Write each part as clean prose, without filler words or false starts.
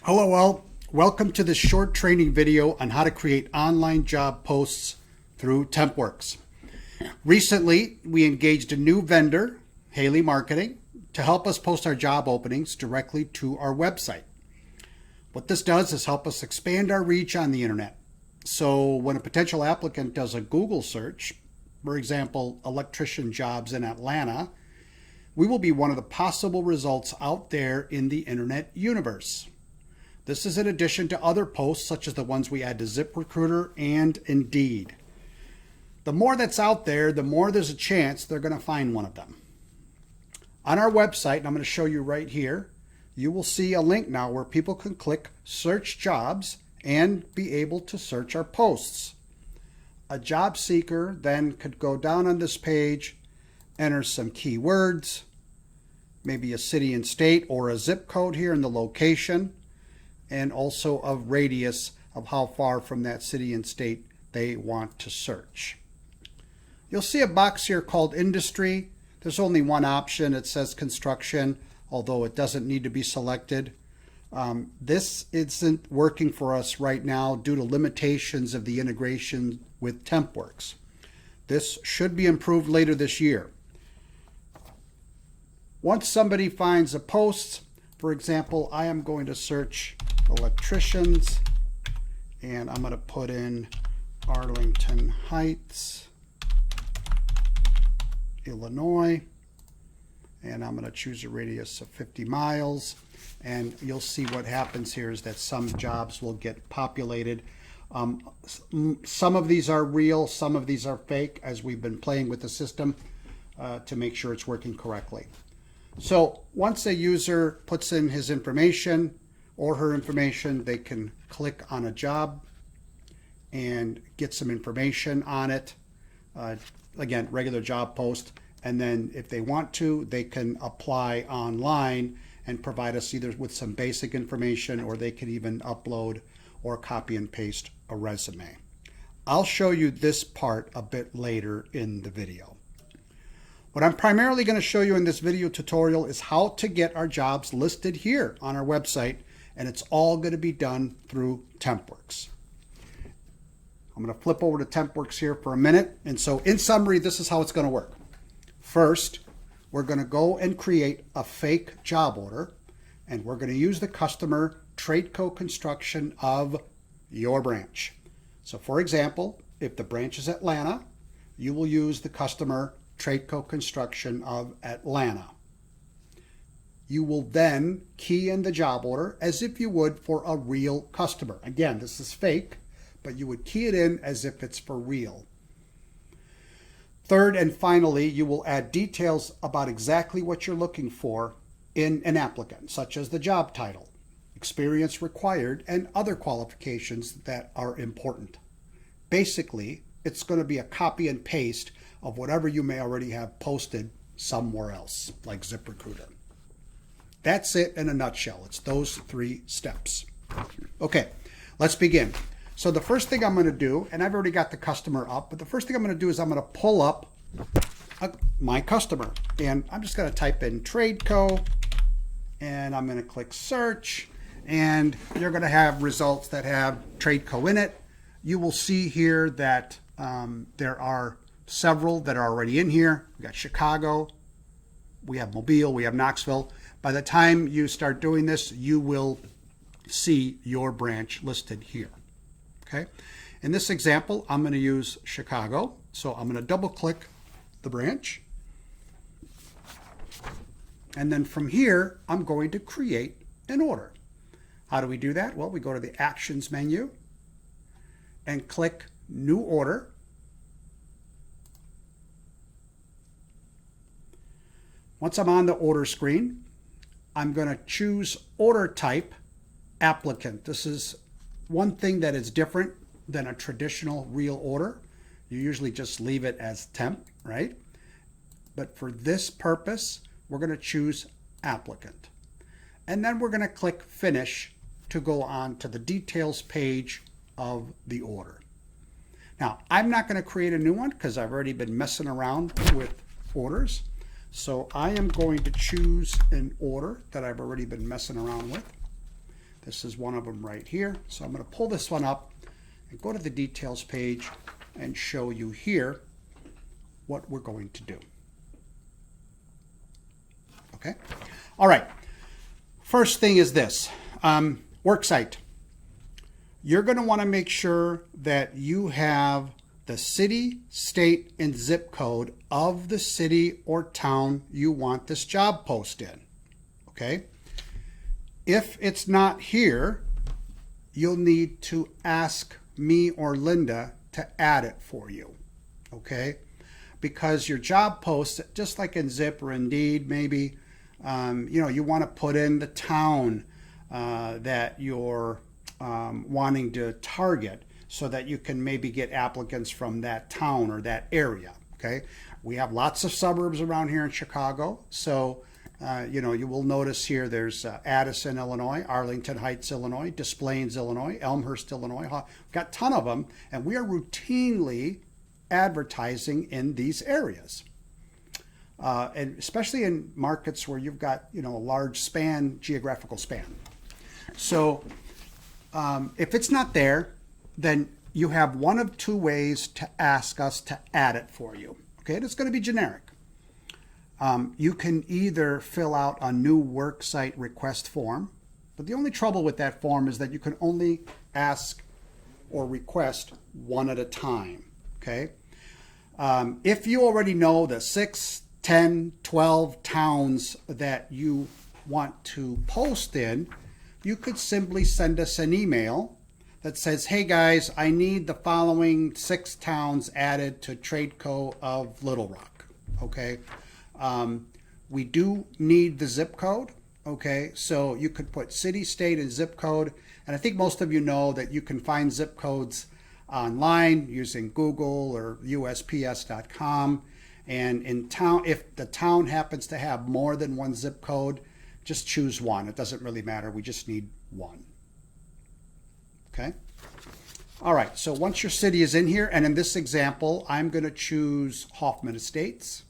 Hello all, welcome to this short training video on how to create online job posts through TempWorks. Recently, we engaged a new vendor, Haley Marketing, to help us post our job openings directly to our website. What this does is help us expand our reach on the internet. So when a potential applicant does a Google search, for example, electrician jobs in Atlanta, we will be one of the possible results out there in the internet universe. This is in addition to other posts such as the ones we add to ZipRecruiter and Indeed. The more that's out there, the more there's a chance they're going to find one of them. On our website, and I'm going to show you right here, you will see a link now where people can click search jobs and be able to search our posts. A job seeker then could go down on this page, enter some keywords, maybe a city and state or a zip code here in the location, and also a radius of how far from that city and state they want to search. You'll see a box here called industry. There's only one option. It says construction, although it doesn't need to be selected. This isn't working for us right now due to limitations of the integration with TempWorks. This should be improved later this year. Once somebody finds a post, for example, I am going to search electricians, and I'm going to put in Arlington Heights, Illinois, and I'm going to choose a radius of 50 miles, and you'll see what happens here is that some jobs will get populated. Some of these are real, some of these are fake, as we've been playing with the system to make sure it's working correctly. So once a user puts in his information or her information, they can click on a job and get some information on it. Again, regular job post. And then if they want to, they can apply online and provide us either with some basic information, or they can even upload or copy and paste a resume. I'll show you this part a bit later in the video. What I'm primarily going to show you in this video tutorial is how to get our jobs listed here on our website, and it's all going to be done through TempWorks. I'm going to flip over to TempWorks here for a minute. And so in summary, this is how it's going to work. First, we're going to go and create a fake job order, and we're going to use the customer Tradeco Construction of your branch. So for example, if the branch is Atlanta, you will use the customer Tradeco Construction of Atlanta. You will then key in the job order as if you would for a real customer. Again, this is fake, but you would key it in as if it's for real. Third and finally, you will add details about exactly what you're looking for in an applicant, such as the job title, experience required, and other qualifications that are important. Basically, it's going to be a copy and paste of whatever you may already have posted somewhere else, like ZipRecruiter. That's it in a nutshell. It's those 3 steps. Okay, let's begin. So the first thing I'm going to do, and I've already got the customer up, but the first thing I'm going to do is I'm going to pull up my customer. And I'm just going to type in Tradeco, and I'm going to click search, and you're going to have results that have Tradeco in it. You will see here that there are several that are already in here. We got Chicago, we have Mobile, we have Knoxville. By the time you start doing this, you will see your branch listed here. Okay. In this example, I'm going to use Chicago. So I'm going to double click the branch. And then from here, I'm going to create an order. How do we do that? Well, we go to the Actions menu and click New Order. Once I'm on the order screen, I'm going to choose order type applicant. This is one thing that is different than a traditional real order. You usually just leave it as temp, right? But for this purpose, we're going to choose applicant. And then we're going to click finish to go on to the details page of the order. Now, I'm not going to create a new one because I've already been messing around with orders. So I am going to choose an order that I've already been messing around with. This is one of them right here. So I'm going to pull this one up and go to the details page and show you here what we're going to do. Okay. All right. First thing is this, worksite. You're going to want to make sure that you have the city, state, and zip code of the city or town you want this job post in. Okay. If it's not here, you'll need to ask me or Linda to add it for you. Okay. Because your job post, just like in Zip or Indeed, maybe, you want to put in the town that you're wanting to target so that you can maybe get applicants from that town or that area. Okay. We have lots of suburbs around here in Chicago. So, you will notice here there's Addison, Illinois, Arlington Heights, Illinois, Des Plaines, Illinois, Elmhurst, Illinois. We've got a ton of them, and we are routinely advertising in these areas. And especially in markets where you've got, a large geographical span. So if it's not there, then you have one of two ways to ask us to add it for you. Okay, and it's going to be generic. You can either fill out a new worksite request form, but the only trouble with that form is that you can only ask or request one at a time. Okay. If you already know the 6, 10, 12 towns that you want to post in, you could simply send us an email that says, hey guys, I need the following 6 towns added to Tradeco of Little Rock. Okay. We do need the zip code. Okay. So you could put city, state, and zip code. And I think most of you know that you can find zip codes online using Google or USPS.com. And in town, if the town happens to have more than one zip code, just choose one. It doesn't really matter. We just need one. Okay. All right. So once your city is in here, and in this example, I'm going to choose Hoffman Estates.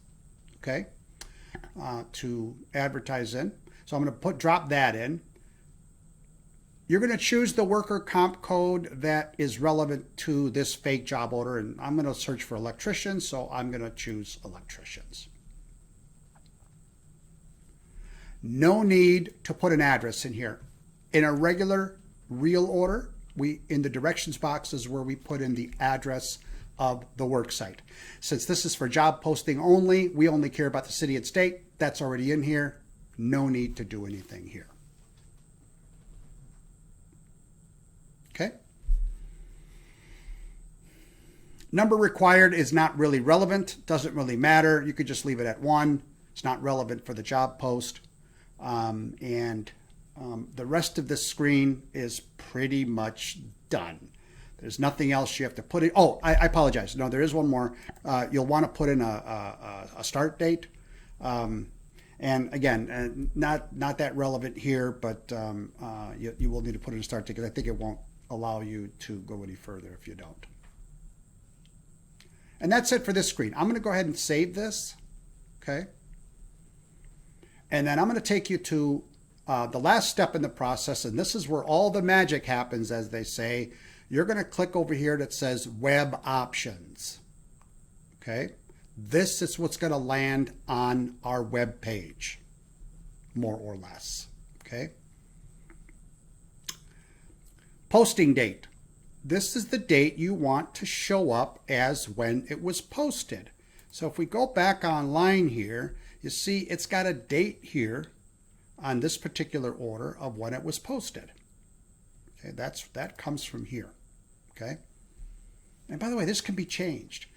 Okay. To advertise in. So I'm going to drop that in. You're going to choose the worker comp code that is relevant to this fake job order. And I'm going to search for electricians. So I'm going to choose electricians. No need to put an address in here. In a regular real order, in the directions box is where we put in the address of the work site. Since this is for job posting only, we only care about the city and state. That's already in here. No need to do anything here. Okay. Number required is not really relevant. Doesn't really matter. You could just leave it at 1. It's not relevant for the job post. The rest of the screen is pretty much done. There's nothing else you have to put in. Oh, I apologize. No, there is one more. You'll want to put in a start date. And again, not that relevant here, but you will need to put in a start date because I think it won't allow you to go any further if you don't. And that's it for this screen. I'm going to go ahead and save this. Okay. And then I'm going to take you to the last step in the process, and this is where all the magic happens, as they say. You're going to click over here that says Web Options. Okay. This is what's going to land on our web page, more or less. Okay. Posting date. This is the date you want to show up as when it was posted. So if we go back online here, you see it's got a date here on this particular order of when it was posted. Okay, that comes from here. Okay. And by the way, this can be changed.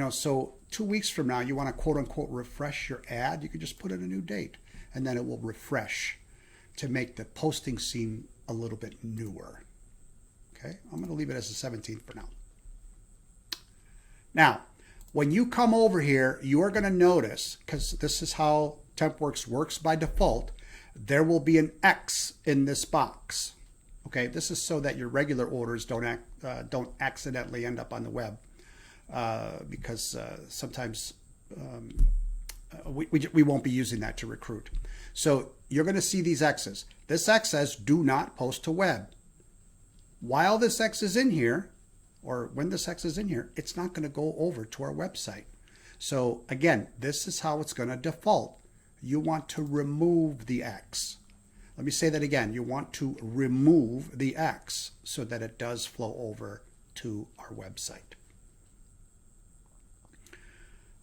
So 2 weeks from now, you want to quote unquote refresh your ad, you can just put in a new date and then it will refresh to make the posting seem a little bit newer. Okay, I'm going to leave it as the 17th for now. Now, when you come over here, you are going to notice, because this is how TempWorks works by default, there will be an X in this box. Okay, this is so that your regular orders don't accidentally end up on the web, because sometimes we won't be using that to recruit. So you're going to see these X's. This X says do not post to web. While this X is in here, or when this X is in here, it's not going to go over to our website. So again, this is how it's going to default. You want to remove the X. Let me say that again. You want to remove the X so that it does flow over to our website.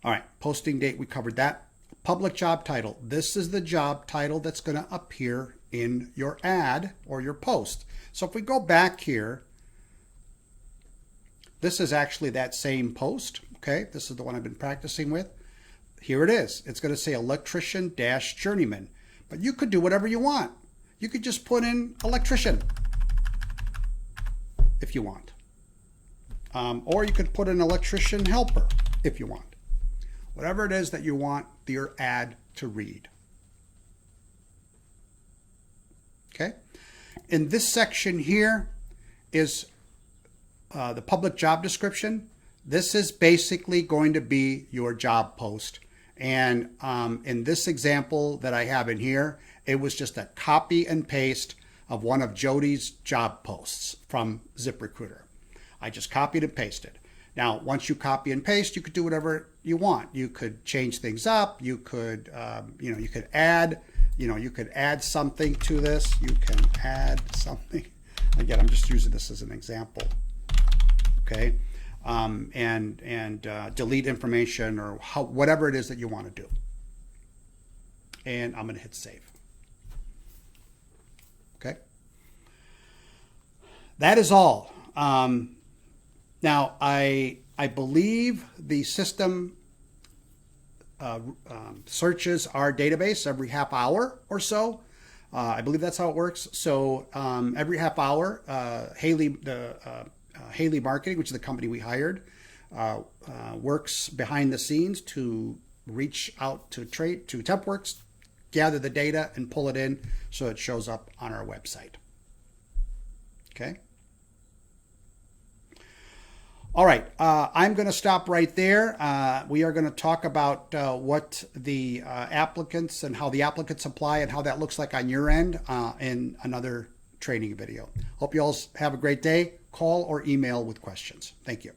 All right, posting date, we covered that. Public job title. This is the job title that's going to appear in your ad or your post. So if we go back here, this is actually that same post. Okay, this is the one I've been practicing with. Here it is. It's going to say electrician-journeyman, but you could do whatever you want. You could just put in electrician if you want. Or you could put an electrician helper if you want. Whatever it is that you want your ad to read. Okay. In this section here is the public job description. This is basically going to be your job post. And in this example that I have in here, it was just a copy and paste of one of Jody's job posts from ZipRecruiter. I just copied and pasted. Now, once you copy and paste, you could do whatever you want. You could change things up. You could, you could add, you could add something to this. You can add something. Again, I'm just using this as an example. Okay, and delete information or whatever it is that you want to do. And I'm going to hit save. Okay, that is all. Now, I believe the system searches our database every half hour or so. I believe that's how it works. So every half hour, Haley Marketing, which is the company we hired, works behind the scenes to reach out to TempWorks, gather the data, and pull it in so it shows up on our website. Okay. All right, I'm going to stop right there. We are going to talk about what the applicants and how the applicants apply and how that looks like on your end in another training video. Hope you all have a great day. Call or email with questions. Thank you.